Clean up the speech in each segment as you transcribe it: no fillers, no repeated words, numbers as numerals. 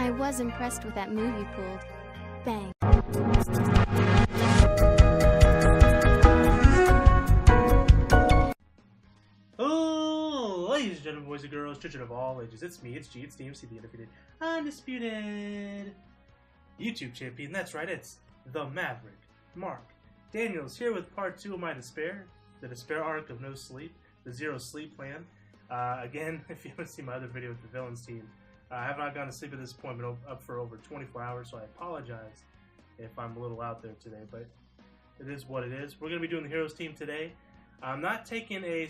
I was impressed with that move you pulled. Bang. Oh, ladies and gentlemen, boys and girls, children of all ages, it's me, it's G, it's DMC, the undefeated, undisputed YouTube champion. That's right, it's the Maverick, Mark Daniels, here with part 2 of my despair, the despair arc of no sleep, the zero sleep plan. Again, if you haven't seen my other video with the villains team, I have not gone to sleep at this point, but up for over 24 hours, so I apologize if I'm a little out there today, but it is what it is. We're going to be doing the heroes team today. I'm not taking a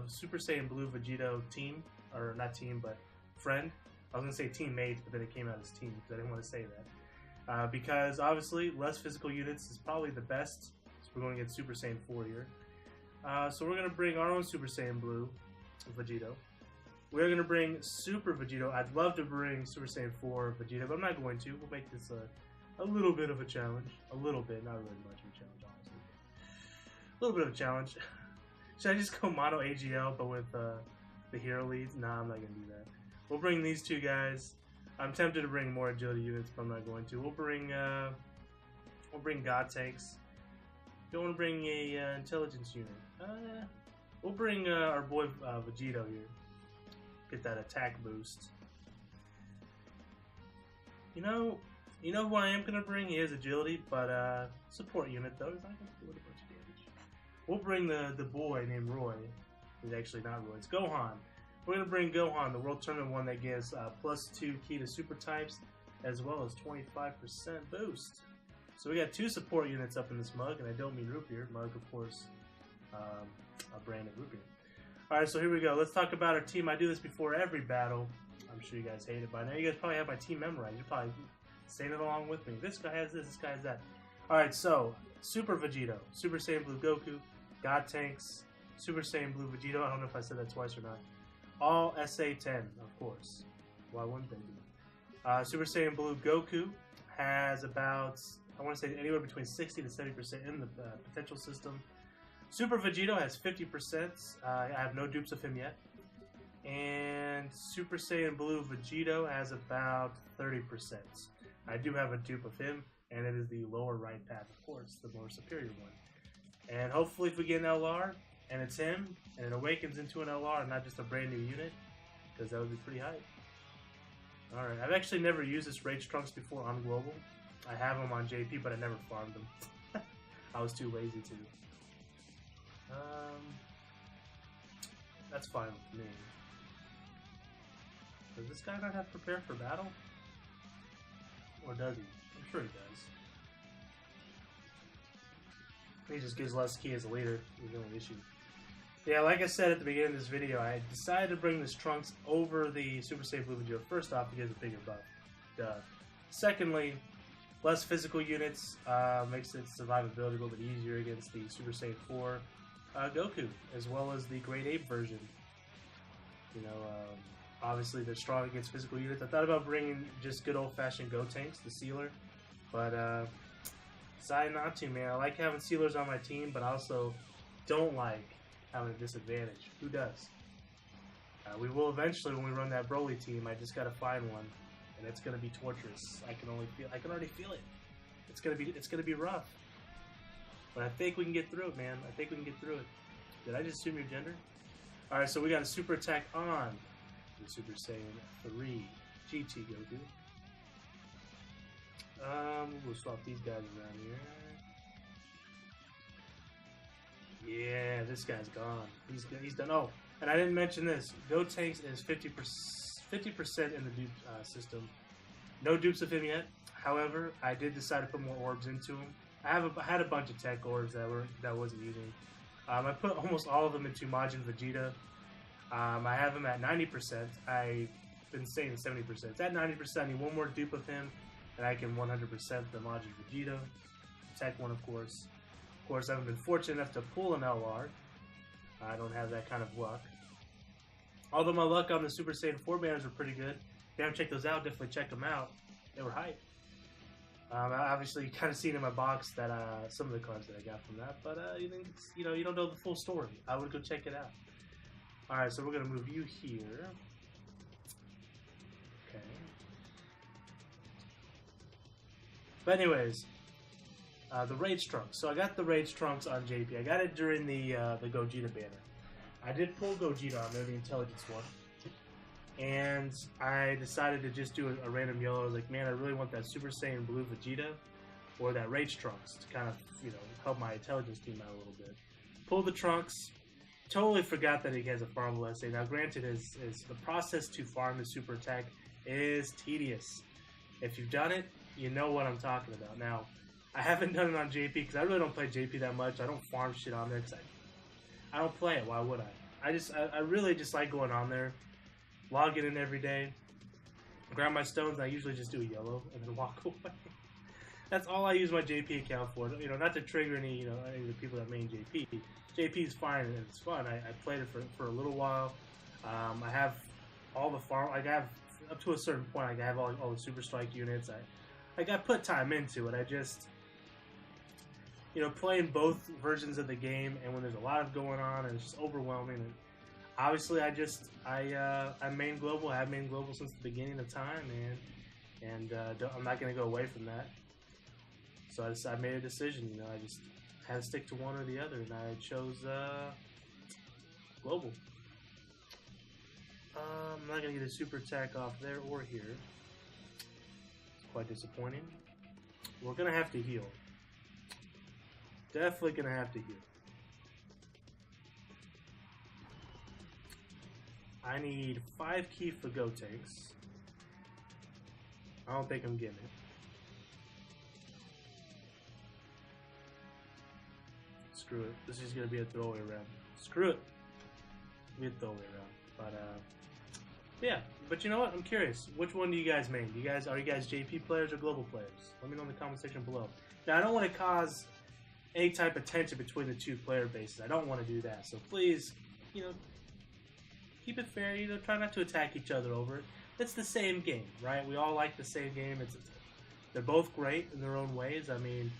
Super Saiyan Blue Vegito team, or not team, but friend. I was going to say teammate, but then it came out as team because I didn't want to say that. Because obviously, less physical units is probably the best. So we're going to get Super Saiyan 4 here. So we're going to bring our own Super Saiyan Blue Vegito. We're going to bring Super Vegito. I'd love to bring Super Saiyan 4 Vegeta, but I'm not going to. We'll make this a little bit of a challenge. A little bit, not really much of a challenge, honestly. A little bit of a challenge. Should I just go mono AGL, but with the hero leads? Nah, I'm not going to do that. We'll bring these two guys. I'm tempted to bring more agility units, but I'm not going to. We'll bring God Tanks. Don't want to bring a intelligence unit. We'll bring our boy Vegito here. Get that attack boost. You know who I am gonna bring? He has agility, but support unit though. He's not gonna do a bunch of damage. We'll bring the boy named Roy. He's actually not Roy. It's Gohan. We're gonna bring Gohan, the World Tournament one that gives +2 key to super types, as well as 25% boost. So we got 2 support units up in this mug, and I don't mean root beer. Mug, of course, a brand of root beer. Alright, so here we go. Let's talk about our team. I do this before every battle. I'm sure you guys hate it by now. You guys probably have my team memorized. You're probably saying it along with me. This guy has this guy has that. Alright, so Super Vegito, Super Saiyan Blue Goku, God Tanks, Super Saiyan Blue Vegito. I don't know if I said that twice or not. All SA10, of course. Why wouldn't they be? Super Saiyan Blue Goku has about, I want to say anywhere between 60 to 70% in the potential system. Super Vegito has 50%. I have no dupes of him yet. And Super Saiyan Blue Vegito has about 30%. I do have a dupe of him, and it is the lower right path, of course, the more superior one. And hopefully if we get an LR, and it's him, and it awakens into an LR and not just a brand new unit, because that would be pretty hype. Alright, I've actually never used this Rage Trunks before on Global. I have him on JP, but I never farmed him. I was too lazy to. That's fine with me. Does this guy not have prepared for battle? Or does he? I'm sure he does. He just gives less key as a leader. Is the only issue. Yeah, like I said at the beginning of this video, I decided to bring this Trunks over the Super Saiyan Blue Vegito. First off, he gives a bigger buff. Duh. Secondly, less physical units makes its survivability a little bit easier against the Super Saiyan 4 Goku, as well as the Great Ape version. You know, obviously they're strong against physical units. I thought about bringing just good old-fashioned Go Tanks, the Sealer, but decided not to, man. I like having Sealers on my team, but I also don't like having a disadvantage. Who does? We will eventually when we run that Broly team. I just gotta find one, and it's gonna be torturous. I can already feel it. It's gonna be rough. But I think we can get through it, man. I think we can get through it. Did I just assume your gender? Alright, so we got a super attack on the Super Saiyan 3 GT Goku. We'll swap these guys around here. Yeah, this guy's gone. He's done. Oh, and I didn't mention this. Go Tanks is 50% in the dupe system. No dupes of him yet. However, I did decide to put more orbs into him. I had a bunch of tech orbs that I wasn't using. I put almost all of them into Majin Vegeta. I have him at 90%. I've been saying 70%. It's at 90%. I need one more dupe of him, and I can 100% the Majin Vegeta. Tech one, of course. Of course, I haven't been fortunate enough to pull an LR. I don't have that kind of luck. Although my luck on the Super Saiyan 4 banners were pretty good. If you haven't checked those out, definitely check them out. They were hype. Obviously, you kind of seen in my box that some of the cards that I got from that, but you don't know the full story. I would go check it out. All right, so we're gonna move you here. Okay. But anyways, the Rage Trunks. So I got the Rage Trunks on JP. I got it during the Gogeta banner. I did pull Gogeta on there, the intelligence one. And I decided to just do a random yellow. I was like, man, I really want that Super Saiyan Blue Vegeta or that Rage Trunks to kind of, help my intelligence team out a little bit. Pulled the Trunks. Totally forgot that he has a farmable essay. Now, granted, the process to farm the super attack is tedious. If you've done it, you know what I'm talking about. Now, I haven't done it on JP because I really don't play JP that much. I don't farm shit on there because I don't play it. Why would I? I really just like going on there, logging in every day, grab my stones, and I usually just do a yellow and then walk away. That's all I use my JP account for. Not to trigger any of the people that main JP. JP is fine and it's fun. I played it for a little while. I have all the farm. I have up to a certain point. I have all the super strike units. I put time into it. I just playing both versions of the game, and when there's a lot of going on, and it's just overwhelming. And obviously, I main global. I have main global since the beginning of time, man, and I'm not going to go away from that. So I made a decision. I just had to stick to one or the other, and I chose global. I'm not going to get a super attack off there or here. It's quite disappointing. We're going to have to heal. Definitely going to have to heal. I need 5 key for Go Tanks. I don't think I'm getting it. Screw it. This is going to be a throwaway round. Screw it. Be a throwaway round. But, yeah. But you know what? I'm curious. Which one do you guys main? Are you guys JP players or global players? Let me know in the comment section below. Now, I don't want to cause any type of tension between the two player bases. I don't want to do that. So please, keep it fair. Try not to attack each other over it. It's the same game, right? We all like the same game. They're both great in their own ways. I mean,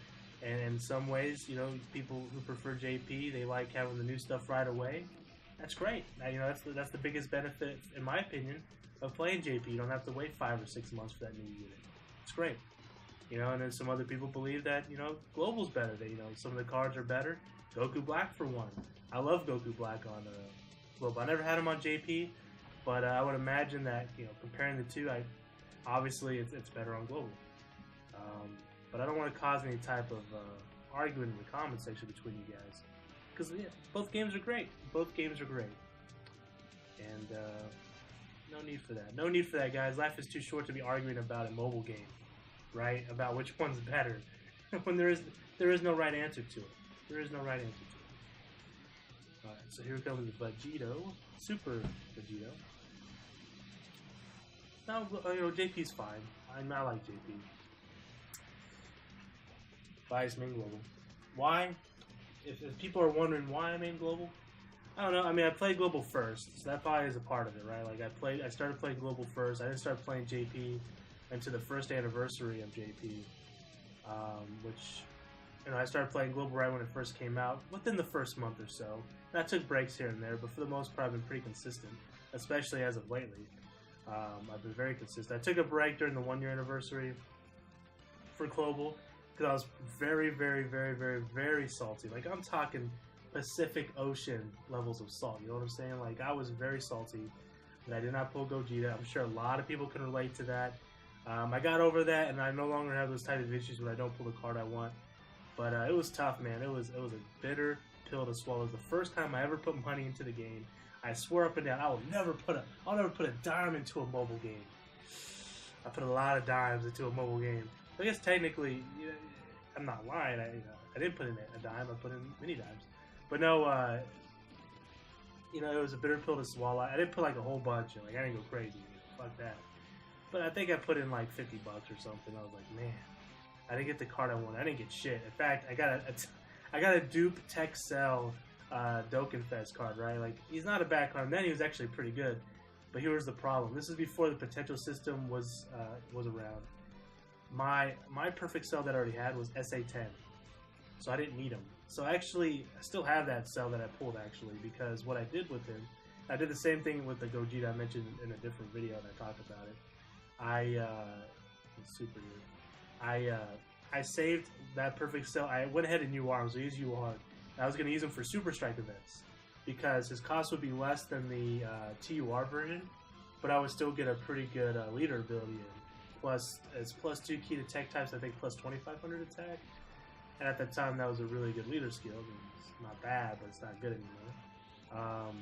and in some ways, people who prefer JP, they like having the new stuff right away. That's great. That's the biggest benefit, in my opinion, of playing JP. You don't have to wait 5 or 6 months for that new unit. It's great. And then some other people believe that, Global's better. That, some of the cards are better. Goku Black, for one. I love Goku Black on Global. I never had him on JP, but I would imagine that, comparing the two, obviously it's better on Global. But I don't want to cause any type of argument in the comment section between you guys. Because both games are great. Both games are great. And no need for that. No need for that, guys. Life is too short to be arguing about a mobile game. Right? About which one's better. When there is no right answer to it. There is no right answer to it. Alright, so here comes the Vegito. Super Vegito. Now, JP's fine. I like JP. Bias main global. Why? If people are wondering why I main global, I don't know. I mean, I played global first, so that probably is a part of it, right? Like I started playing global first. I didn't start playing JP until the first anniversary of JP, which I started playing global right when it first came out, within the first month or so. And I took breaks here and there, but for the most part, I've been pretty consistent, especially as of lately. I've been very consistent. I took a break during the 1-year anniversary for global. Because I was very, very, very, very, very salty. Like, I'm talking Pacific Ocean levels of salt. You know what I'm saying? Like, I was very salty that I did not pull Gogeta. I'm sure a lot of people can relate to that. I got over that, and I no longer have those type of issues when I don't pull the card I want. But it was tough, man. It was a bitter pill to swallow. It was the first time I ever put money into the game. I swore up and down, I'll never put a dime into a mobile game. I put a lot of dimes into a mobile game. I guess technically, I'm not lying. I didn't put in a dime. I put in many dimes. But no, it was a bitter pill to swallow. I didn't put like a whole bunch. I didn't go crazy. Fuck that. But I think I put in like $50 or something. I was like, man, I didn't get the card I wanted. I didn't get shit. In fact, I got a dupe Tech Cell Dokkenfest card, right? Like, he's not a bad card. And then he was actually pretty good. But here's the problem. This is before the potential system was around. My perfect cell that I already had was SA10, so I didn't need him. So I still have that cell that I pulled, actually, because what I did with him, I did the same thing with the Gogeta I mentioned in a different video, and I talked about it. It's super good. I I saved that perfect cell. I went ahead and new arms. I used UR. I was going to use him for Super Strike events because his cost would be less than the TUR version, but I would still get a pretty good leader ability in. Plus, it's +2 key to tech types, I think plus 2,500 attack. And at that time, that was a really good leader skill. It's not bad, but it's not good anymore.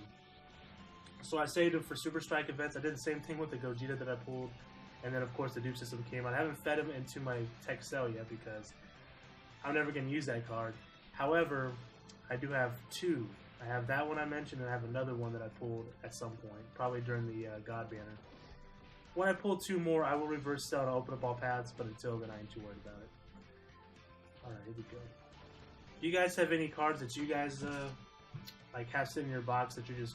So I saved him for Super Strike events. I did the same thing with the Gogeta that I pulled. And then, of course, the dupe system came out. I haven't fed him into my tech cell yet because I'm never going to use that card. However, I do have two. I have that one I mentioned, and I have another one that I pulled at some point, probably during the God Banner. When I pull two more, I will reverse cell to open up all paths, but until then, I ain't too worried about it. Alright, here we go. Do you guys have any cards that you guys like have sitting in your box that you're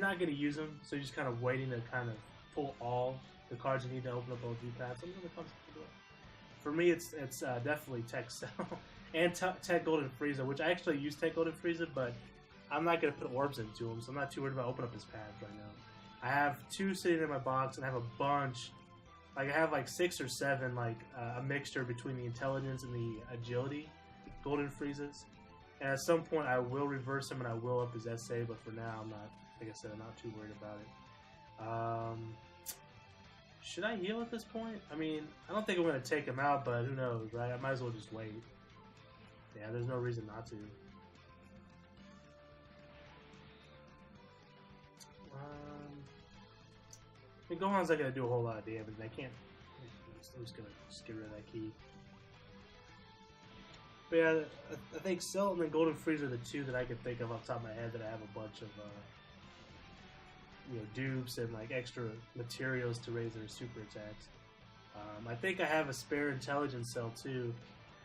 not going to use them, so you're just kind of waiting to kind of pull all the cards you need to open up all two paths? I'm going to come to the door. For me, it's definitely Tech Cell and Tech Golden Frieza, which I actually use Tech Golden Frieza, but I'm not going to put orbs into him, so I'm not too worried about opening up his paths right now. I have two sitting in my box, and I have a bunch. Like, I have like 6 or 7, like a mixture between the intelligence and the agility Golden Friezas. And at some point, I will reverse him and I will up his SA, but for now, I'm not, like I said, I'm not too worried about it. Should I heal at this point? I mean, I don't think I'm going to take him out, but who knows, right? I might as well just wait. Yeah, there's no reason not to. I mean, Gohan's not going to do a whole lot of damage. I can't. I'm just going to get rid of that key. But yeah, I think Cell and then Golden Frieza are the two that I can think of off the top of my head that I have a bunch of dupes and like extra materials to raise their super attacks. I think I have a spare Intelligence Cell too,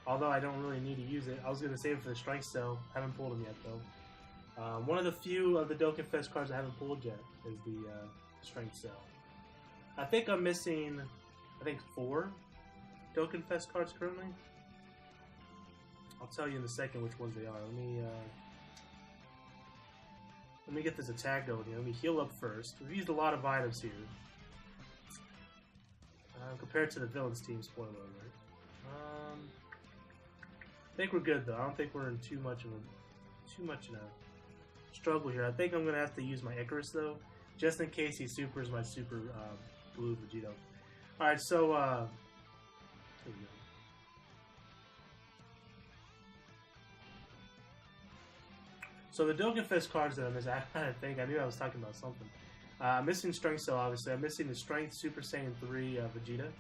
although I don't really need to use it. I was going to save it for the Strength Cell. I haven't pulled them yet though. One of the few of the Dokkan Fest cards I haven't pulled yet is the Strength Cell. I think I'm missing, 4 Dokkan Fest cards currently. I'll tell you in a second which ones they are. Let me get this attack going here. Let me heal up first. We've used a lot of items here. Compared to the villains team, spoiler alert. I think we're good though. I don't think we're in too much in a struggle here. I think I'm gonna have to use my Icarus though, just in case he supers my super blue Vegito. Alright, so here we go. So the Dokkan Fest cards that I missed, I knew I was talking about something. I'm missing Strength Cell, obviously. I'm missing the Strength Super Saiyan 3 Vegeta.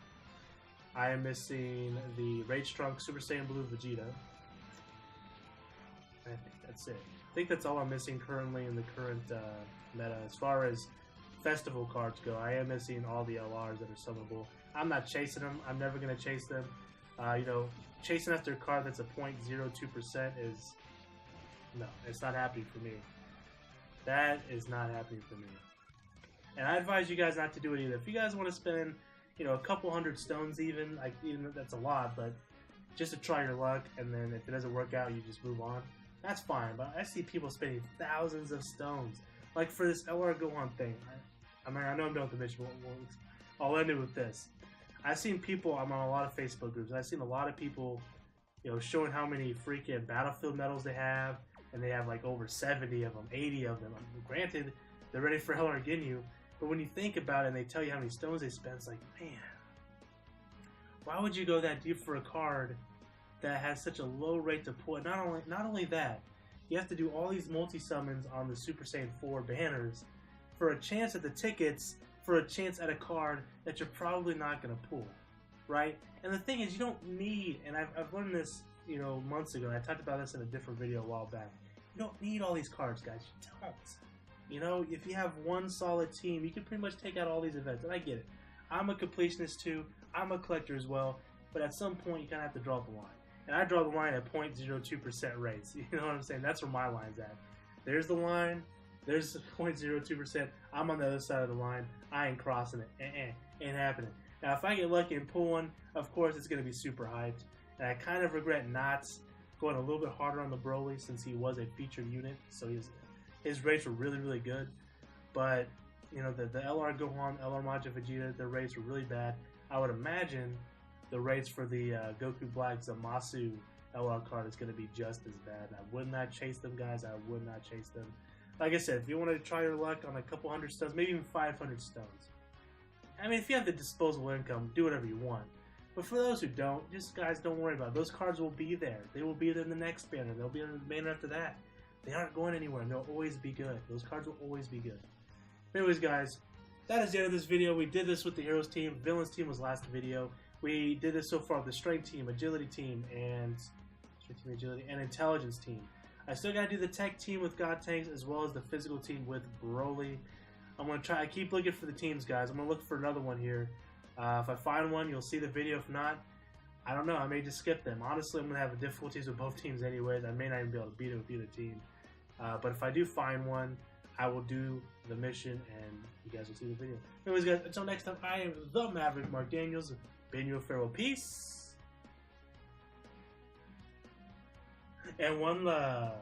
I am missing the Rage Trunk Super Saiyan Blue Vegeta. I think that's it. I think that's all I'm missing currently in the current meta. As far as festival cards go, I am missing all the LRs that are summonable. I'm not chasing them. I'm never going to chase them. Chasing after a card that's a 0.02% is... No, it's not happening for me. That is not happening for me. And I advise you guys not to do it either. If you guys want to spend, a couple hundred stones even that's a lot, but just to try your luck, and then if it doesn't work out, you just move on. That's fine, but I see people spending thousands of stones. Like for this LR Gohan thing. I know I'm done with the mission, but I'll end it with this. I've seen people, I'm on a lot of Facebook groups, I've seen a lot of people, showing how many freaking battlefield medals they have, and they have like over 70 of them, 80 of them. Granted, they're ready for LR Ginyu, but when you think about it and they tell you how many stones they spent, it's like, man, why would you go that deep for a card that has such a low rate to pull? Not only that, you have to do all these multi-summons on the Super Saiyan 4 banners for a chance at the tickets, for a chance at a card that you're probably not going to pull, right? And the thing is, you don't need, and I've learned this, months ago, and I talked about this in a different video a while back. You don't need all these cards, guys. You don't. If you have one solid team, you can pretty much take out all these events, and I get it. I'm a completionist too. I'm a collector as well, but at some point, you kind of have to draw the line. And I draw the line at 0.02% raise. You know what I'm saying? That's where my line's at. There's the line. There's 0.02%. I'm on the other side of the line. I ain't crossing it. Ain't happening. Now, if I get lucky and pull one, of course, it's going to be super hyped. And I kind of regret not going a little bit harder on the Broly since he was a featured unit. So his rates were really, really good. But, the LR Gohan, LR Majin Vegeta, their rates were really bad. I would imagine the rates for the Goku Black Zamasu LR card is going to be just as bad. I would not chase them, guys. I would not chase them. Like I said, if you want to try your luck on a couple hundred stones, maybe even 500 stones. I mean, if you have the disposable income, do whatever you want. But for those who don't, just guys, don't worry about it. Those cards will be there. They will be there in the next banner. They'll be in the banner after that. They aren't going anywhere, and they'll always be good. Those cards will always be good. Anyways, guys, that is the end of this video. We did this with the Heroes team. Villains team was last video. We did this so far with the Strength team, Agility team, and Intelligence team. I still gotta do the Tech team with God Tanks as well as the Physical team with Broly. I'm gonna try. I keep looking for the teams, guys. I'm gonna look for another one here. If I find one, you'll see the video. If not, I don't know. I may just skip them. Honestly, I'm gonna have difficulties with both teams anyways. I may not even be able to beat it with either team. But if I do find one, I will do the mission, and you guys will see the video. Anyways, guys, until next time, I am the Maverick Mark Daniels. Bidding you a farewell. Peace and one love.